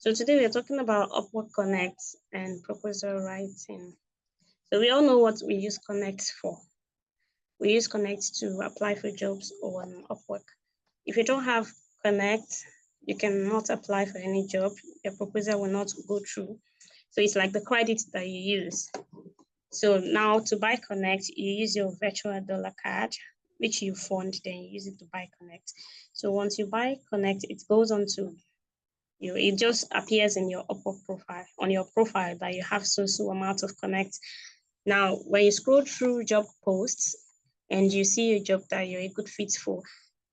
So today we are talking about Upwork Connect and proposal writing. So we all know what we use Connect for. We use Connect to apply for jobs on Upwork. If you don't have Connect, you cannot apply for any job. Your proposal will not go through. So it's like the credit that you use. So now to buy Connect, you use your virtual dollar card, which you fund, then you use it to buy Connect. So once you buy Connect, it goes on to you. It just appears in your Upwork profile, on your profile, that you have so amount of Connect. Now, when you scroll through job posts and you see a job that you're a good fit for,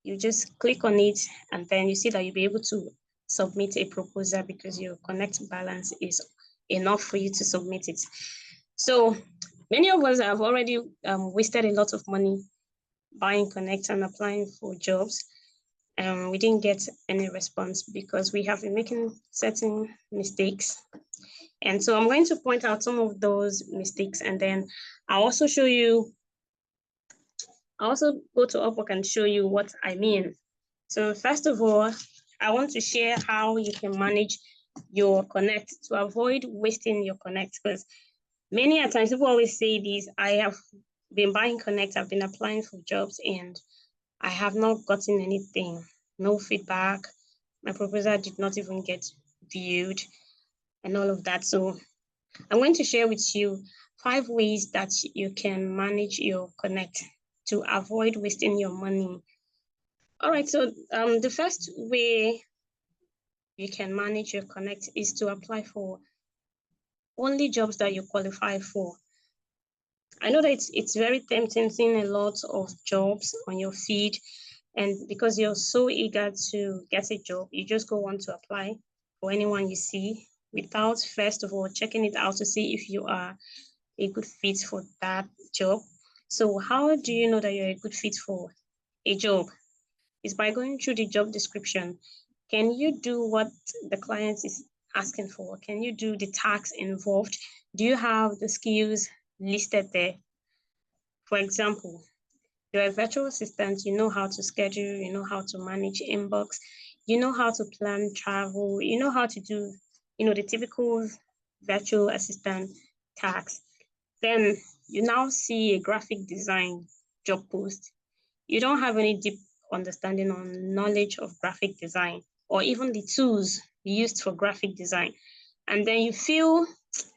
you just click on it, and then you see that you'll be able to submit a proposal because your Connect balance is enough for you to submit it. So many of us have already wasted a lot of money buying Connect and applying for jobs. We didn't get any response because we have been making certain mistakes. And so I'm going to point out some of those mistakes, and then I'll also show you, I'll also go to Upwork and show you what I mean. So first of all, I want to share how you can manage your Connect to avoid wasting your Connect, because many a times people always say this: I have been buying Connect, I've been applying for jobs, and I have not gotten anything, no feedback. My proposal did not even get viewed and all of that. So I'm going to share with you 5 ways that you can manage your Connect to avoid wasting your money. All right, so the first way you can manage your Connect is to apply for only jobs that you qualify for. I know that it's very tempting seeing a lot of jobs on your feed, and because you're so eager to get a job, you just go on to apply for anyone you see without first of all checking it out to see if you are a good fit for that job. So how do you know that you're a good fit for a job? It's by going through the job description. Can you do what the client is asking for? Can you do the tasks involved? Do you have the skills listed there? For example, you're a virtual assistant, you know how to schedule, you know how to manage inbox, you know how to plan travel, you know how to do, the typical virtual assistant tasks. Then you now see a graphic design job post. You don't have any deep understanding on knowledge of graphic design or even the tools used for graphic design. And then you feel,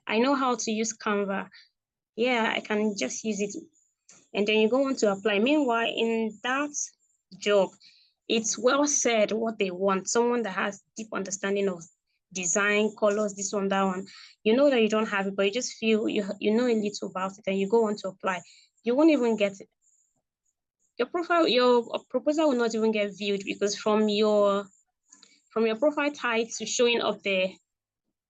I know how to use Canva. Yeah, I can just use it. And then you go on to apply. Meanwhile, in that job, it's well said what they want. Someone that has deep understanding of design, colors, this one, that one. You know that you don't have it, but you just feel you know a little about it, and you go on to apply. You won't even get it. Your profile, your proposal will not even get viewed because from your profile title showing up there,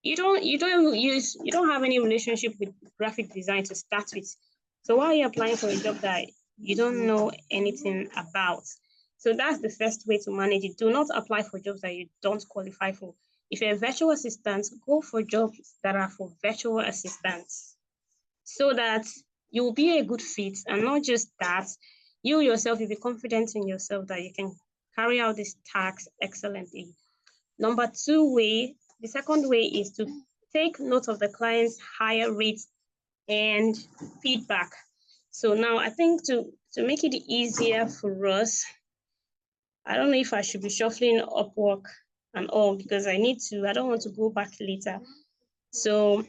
you don't have any relationship with graphic design to start with. So why are you applying for a job that you don't know anything about? So that's the first way to manage it. Do not apply for jobs that you don't qualify for. If you're a virtual assistant, go for jobs that are for virtual assistants so that you will be a good fit. And not just that, you yourself will be confident in yourself that you can carry out this task excellently. The second way is to take note of the client's higher rates and feedback. So now I think to make it easier for us, I don't know if I should be shuffling Upwork and all because I don't want to go back later. So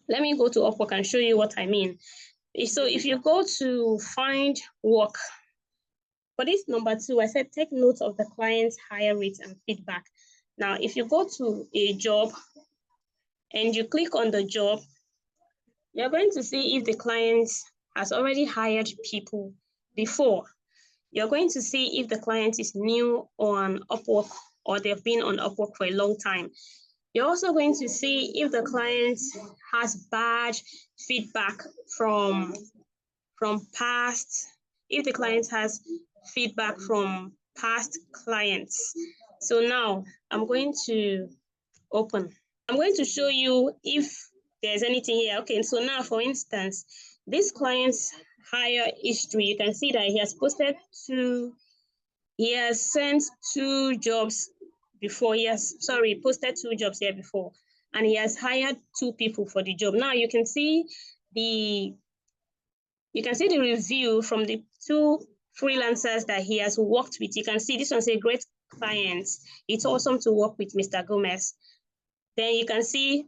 let me go to Upwork and show you what I mean. So if you go to find work, for this number 2, I said take note of the client's higher rates and feedback. Now, if you go to a job and you click on the job, you're going to see if the client has already hired people before. You're going to see if the client is new on Upwork or they've been on Upwork for a long time. You're also going to see if the client has bad feedback from past, if the client has feedback from past clients. So now I'm going to open. I'm going to show you if there's anything here. Okay, so now for instance, this client's hire history, you can see that he has sent 2 jobs before. He has, posted 2 jobs here before, and he has hired 2 people for the job. Now you can see the review from the 2 freelancers that he has worked with. You can see this one's a great client. It's awesome to work with Mr. Gomez. Then you can see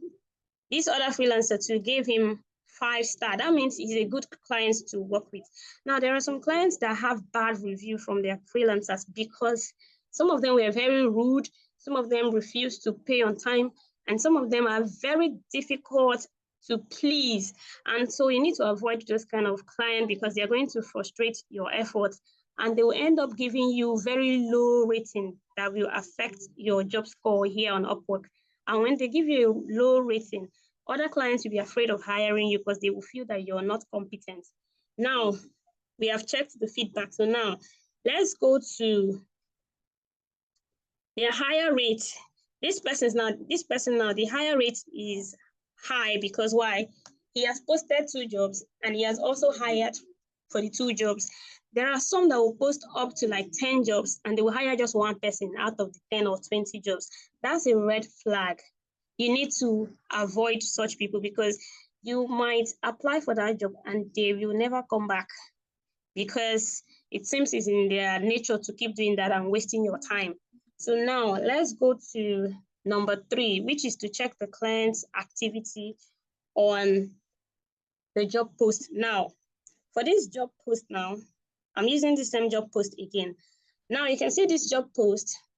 this other freelancer too gave him 5-star. That means he's a good client to work with. Now, there are some clients that have bad review from their freelancers because some of them were very rude, some of them refused to pay on time, and some of them are very difficult to please. And so you need to avoid those kind of clients because they're going to frustrate your efforts, and they will end up giving you very low rating that will affect your job score here on Upwork. And when they give you a low rating, other clients will be afraid of hiring you because they will feel that you're not competent. Now, we have checked the feedback. So now, let's go to their higher rate. This person now, the higher rate is high because why? He has posted 2 jobs and he has also hired for the 2 jobs. There are some that will post up to like 10 jobs and they will hire just 1 person out of the 10 or 20 jobs. That's a red flag. You need to avoid such people because you might apply for that job and they will never come back because it seems it's in their nature to keep doing that and wasting your time. So now let's go to number 3, which is to check the client's activity on the job post. Now, for this job post now, I'm using the same job post again. Now you can see this job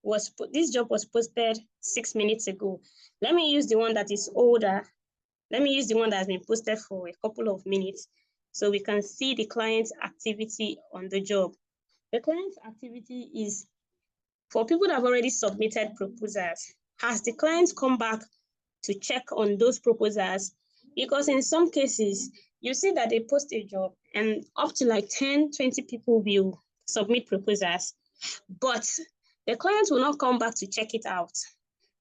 was posted 6 minutes ago. Let me use the one that is older. Let me use the one that has been posted for a couple of minutes so we can see the client's activity on the job. The client's activity is for people that have already submitted proposals. Has the client come back to check on those proposals? Because in some cases, you see that they post a job and up to like 10, 20 people will submit proposals, but the client will not come back to check it out.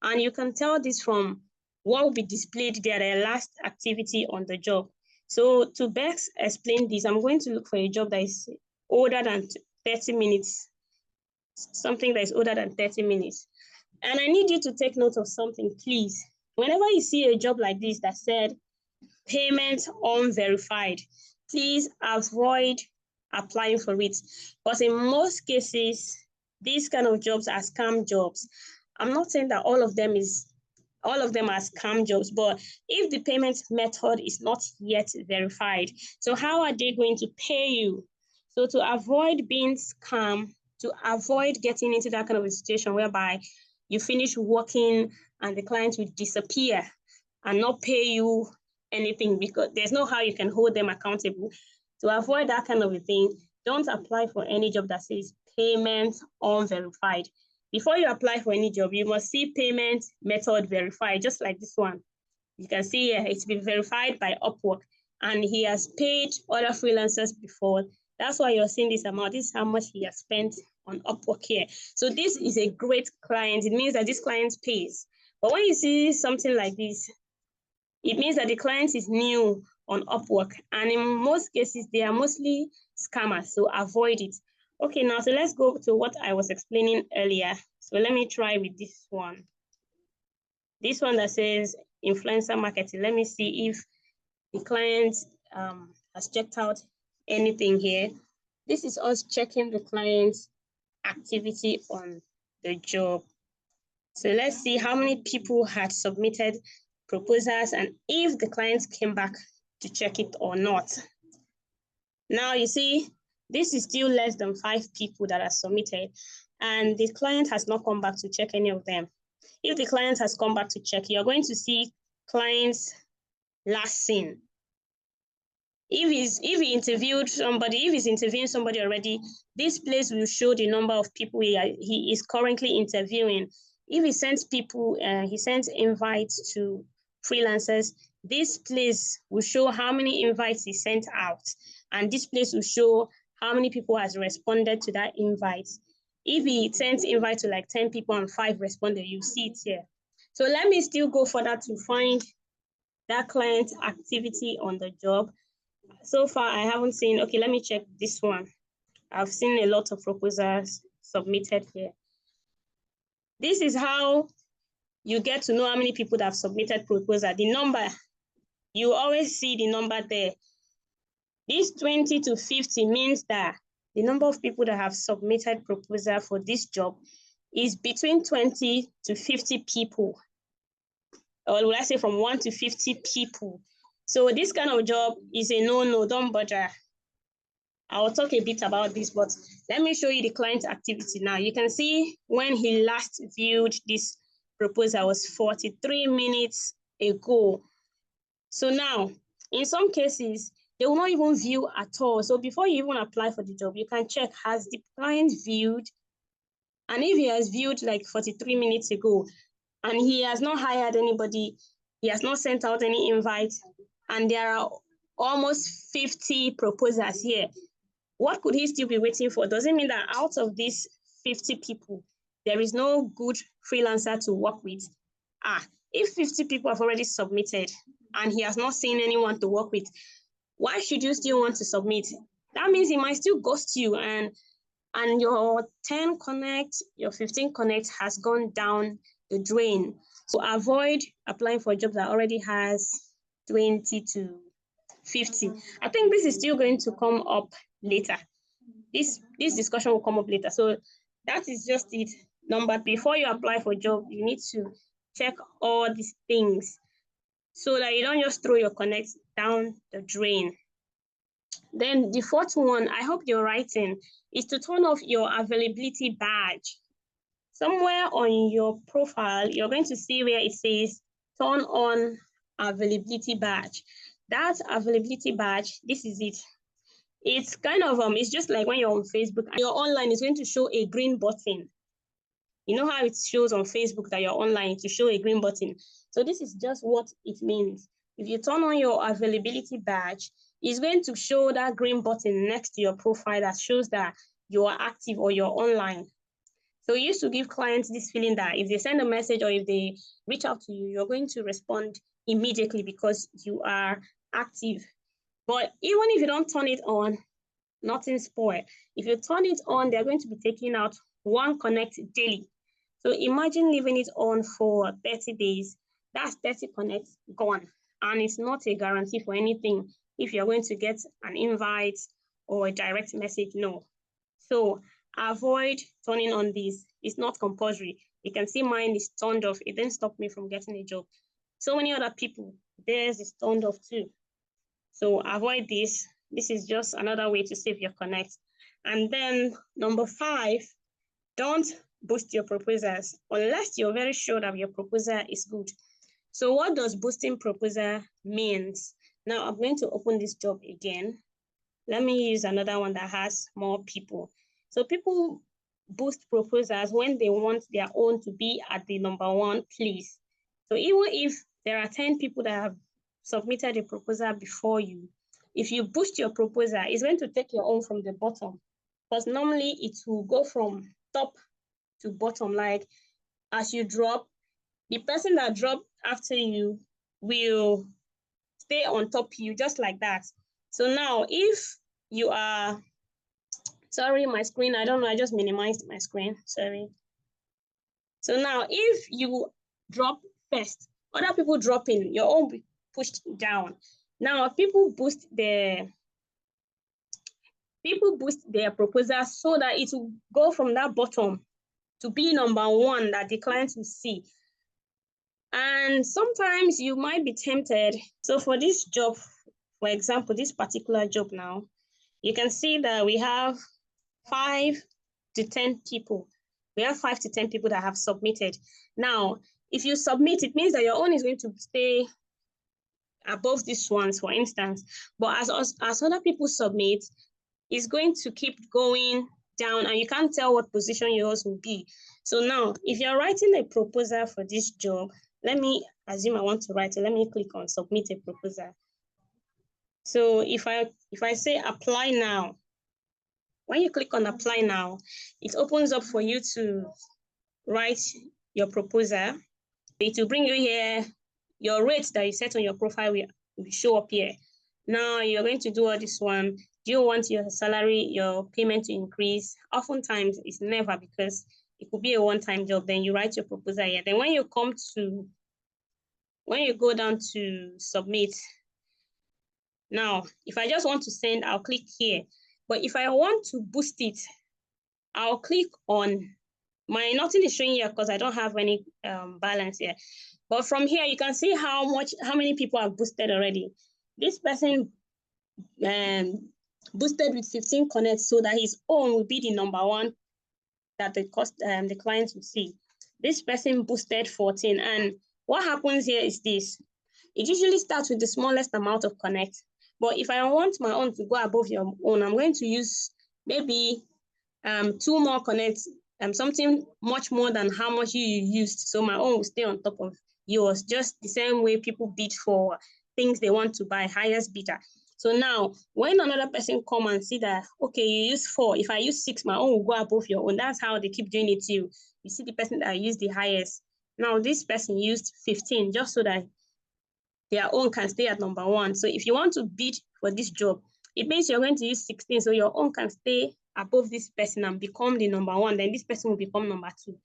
And you can tell this from what will be displayed there, their last activity on the job. So to best explain this, I'm going to look for a job that is older than 30 minutes, something that is older than 30 minutes. And I need you to take note of something, please. Whenever you see a job like this that said payment unverified, please avoid applying for it. Because in most cases, these kind of jobs are scam jobs. I'm not saying that all of them are scam jobs, but if the payment method is not yet verified, so how are they going to pay you? So to avoid being scammed, to avoid getting into that kind of a situation whereby you finish working and the client will disappear and not pay you anything because there's no how you can hold them accountable. To avoid that kind of a thing, don't apply for any job that says payment unverified. Before you apply for any job, you must see payment method verified, just like this one. You can see here, it's been verified by Upwork and he has paid other freelancers before. That's why you're seeing this amount. This is how much he has spent on Upwork here. So this is a great client. It means that this client pays. But when you see something like this, it means that the client is new on Upwork. And in most cases, they are mostly scammers. So avoid it. Okay, now, so let's go to what I was explaining earlier. So let me try with this one. This one that says influencer marketing. Let me see if the client has checked out anything here. This is us checking the client's activity on the job. So let's see how many people had submitted proposals and if the client came back to check it or not. Now you see, this is still less than 5 people that are submitted and the client has not come back to check any of them. If the client has come back to check, you're going to see clients last seen. If he interviewed somebody, if he's interviewing somebody already, this place will show the number of people he is currently interviewing. If he sends people, he sends invites to freelancers, this place will show how many invites he sent out. And this place will show how many people has responded to that invite. If he sends invite to like 10 people and 5 responded, you see it here. So let me still go further to find that client activity on the job. So far, I haven't seen, okay, let me check this one. I've seen a lot of proposals submitted here. This is how you get to know how many people that have submitted proposal. The number, you always see the number there. This 20 to 50 means that the number of people that have submitted proposal for this job is between 20 to 50 people. Or will I say from 1 to 50 people. So this kind of job is a no-no, don't bother. I'll talk a bit about this, but let me show you the client activity now. You can see when he last viewed this proposal was 43 minutes ago. So now, in some cases, they will not even view at all. So before you even apply for the job, you can check, has the client viewed? And if he has viewed like 43 minutes ago, and he has not hired anybody, he has not sent out any invite, and there are almost 50 proposals here, what could he still be waiting for? Does it mean that out of these 50 people, there is no good freelancer to work with? If 50 people have already submitted and he has not seen anyone to work with, why should you still want to submit? That means he might still ghost you, and your 10 connect, your 15 connect has gone down the drain. So avoid applying for jobs that already has 20 to 50. I think this is still going to come up later. This discussion will come up later. So that is just it. Number, before you apply for a job, you need to check all these things so that you don't just throw your connects down the drain. Then the fourth one, I hope you're writing, is to turn off your availability badge. Somewhere on your profile, you're going to see where it says turn on availability badge. That availability badge, this is it. It's kind of, it's just like when you're on Facebook and you're online, it's going to show a green button. You know how it shows on Facebook that you're online to show a green button. So this is just what it means. If you turn on your availability badge, it's going to show that green button next to your profile that shows that you are active or you're online. So we used to give clients this feeling that if they send a message or if they reach out to you, you're going to respond immediately because you are active. But even if you don't turn it on, nothing spoiled. If you turn it on, they're going to be taking out one connect daily. So imagine leaving it on for 30 days. That's 30 connects gone. And it's not a guarantee for anything if you're going to get an invite or a direct message, no. So avoid turning on this. It's not compulsory. You can see mine is turned off. It didn't stop me from getting a job. So many other people, theirs is turned off too. So avoid this. This is just another way to save your connect. And then number 5, don't boost your proposals unless you're very sure that your proposal is good. So what does boosting proposal means? Now I'm going to open this job again. Let me use another one that has more people. So people boost proposals when they want their own to be at the number 1 place. So even if there are 10 people that have submitted a proposal before you, if you boost your proposal, it's going to take your own from the bottom, because normally it will go from top to bottom. Like as you drop, the person that dropped after you will stay on top of you, just like that. So now if you are, sorry, my screen, I don't know, I just minimized my screen, sorry. So now if you drop first, other people drop in, your own be pushed down. Now people boost their proposal so that it will go from that bottom to be number 1 that the client will see. And sometimes you might be tempted. So for this job, for example, this particular job now, you can see that we have 5 to 10 people. We have 5 to 10 people that have submitted. Now, if you submit, it means that your own is going to stay above these ones, for instance. But as other people submit, it's going to keep going down, and you can't tell what position yours will be. So now, if you're writing a proposal for this job, let me assume I want to write it. Let me click on submit a proposal. So if I say apply now, when you click on apply now, it opens up for you to write your proposal. It will bring you here. Your rate that you set on your profile will show up here. Now you're going to do all this one. Do you want your salary, your payment to increase? Oftentimes it's never, because It could be a one-time job. Then you write your proposal here. Then when you go down to submit, now, if I just want to send, I'll click here. But if I want to boost it, I'll click on nothing is showing here because I don't have any balance here. But from here, you can see how many people have boosted already. This person boosted with 15 connects so that his own will be the number one that the clients will see. This person boosted 14. And what happens here is this. It usually starts with the smallest amount of connects. But if I want my own to go above your own, I'm going to use maybe 2 more connects, something much more than how much you used. So my own will stay on top of yours, just the same way people bid for things they want to buy, highest bidder. So now, when another person come and see that, okay, you use 4, if I use 6, my own will go above your own. That's how they keep doing it to you. You see the person that used the highest. Now, this person used 15 just so that their own can stay at number 1. So if you want to bid for this job, it means you're going to use 16, so your own can stay above this person and become the number 1. Then this person will become number 2.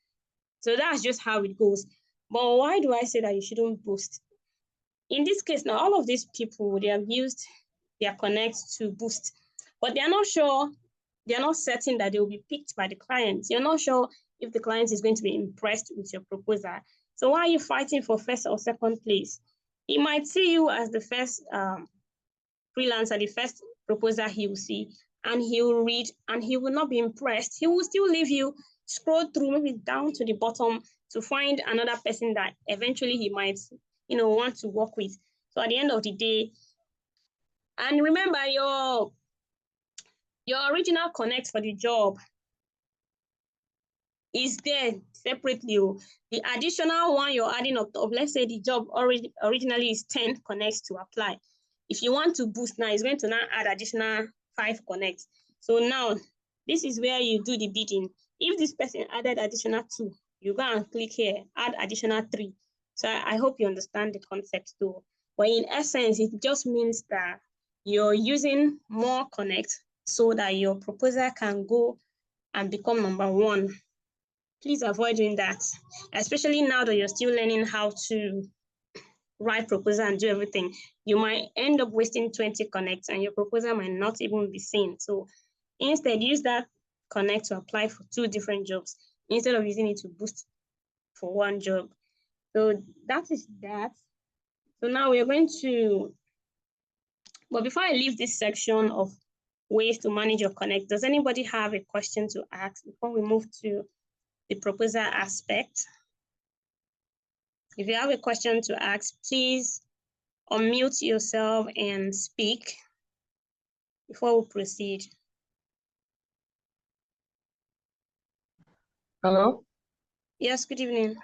So that's just how it goes. But why do I say that you shouldn't boost? In this case, now all of these people, they have used their connects to boost, but they're not sure, they're not certain that they will be picked by the client. You're not sure if the client is going to be impressed with your proposal. So why are you fighting for first or second place? He might see you as the first freelancer, the first proposal he will see, and he will read and he will not be impressed. He will still leave you, scroll through, maybe down to the bottom to find another person that eventually he might, want to work with. So at the end of the day, and remember your original connect for the job is there separately. The additional one you're adding up top, let's say the job originally is 10 connects to apply. If you want to boost now, it's going to now add additional 5 connects. So now, this is where you do the bidding. If this person added additional 2, you go and click here, add additional 3. So I hope you understand the concept too. But in essence, it just means that you're using more connects so that your proposal can go and become number 1. Please avoid doing that, especially now that you're still learning how to write proposal and do everything. You might end up wasting 20 connects and your proposal might not even be seen. So instead, use that connect to apply for 2 different jobs instead of using it to boost for 1 job. So that is that. So now we are going to, but before I leave this section of ways to manage your connect, does anybody have a question to ask before we move to the proposal aspect? If you have a question to ask, please unmute yourself and speak before we proceed. Hello? Yes, good evening.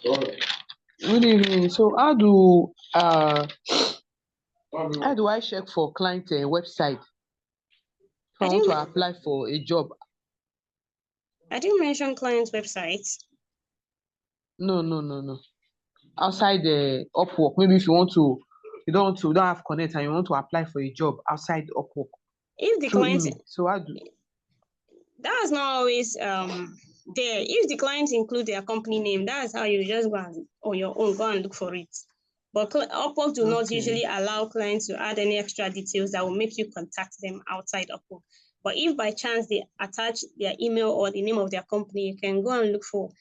Good evening. So how do I check for client website if I want to apply for a job? I didn't mention client's website. No. Outside the Upwork, maybe if you don't have connect and you want to apply for a job outside Upwork. If the through client, email. So how do that's not always there. If the clients include their company name, that's how you just go and, on your own, go and look for it. But Upwork do not usually allow clients to add any extra details that will make you contact them outside Upwork. But if by chance they attach their email or the name of their company, you can go and look for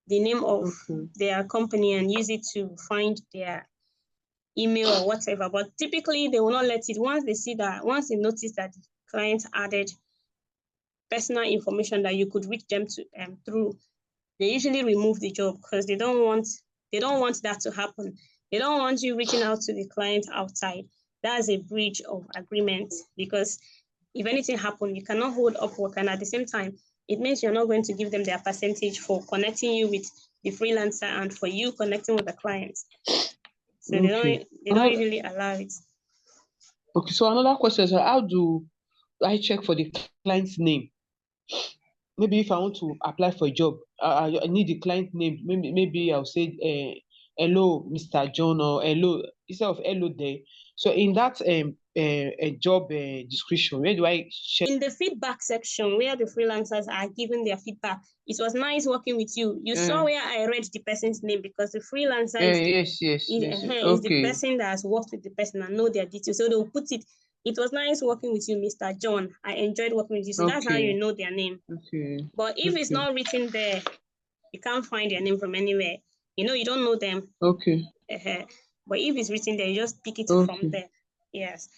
the name of their company and use it to find their email or whatever. But typically they will not let it. Once they notice that the client added personal information that you could reach them to through, they usually remove the job because they don't want that to happen. They don't want you reaching out to the client outside. That's a breach of agreement, because if anything happens, you cannot hold Upwork, and at the same time, it means you're not going to give them their percentage for connecting you with the freelancer and for you connecting with the clients. So they don't usually allow it. Okay, so another question is, how do I check for the client's name? Maybe if I want to apply for a job, I need the client name. Maybe I'll say hello, Mr. John, or hello, instead of hello there. So in that job description, where do I share? In the feedback section where the freelancers are giving their feedback, it was nice working with you. You saw where I read the person's name because the freelancer Yes, is the okay, person that has worked with the person and know their details. So they will put it. It was nice working with you, Mr. John. I enjoyed working with you. So that's how you okay, know their name. okay, But if it's not written there, you can't find their name from anywhere. You don't know them. okay, But if it's written there, you just pick it from okay. there. Yes.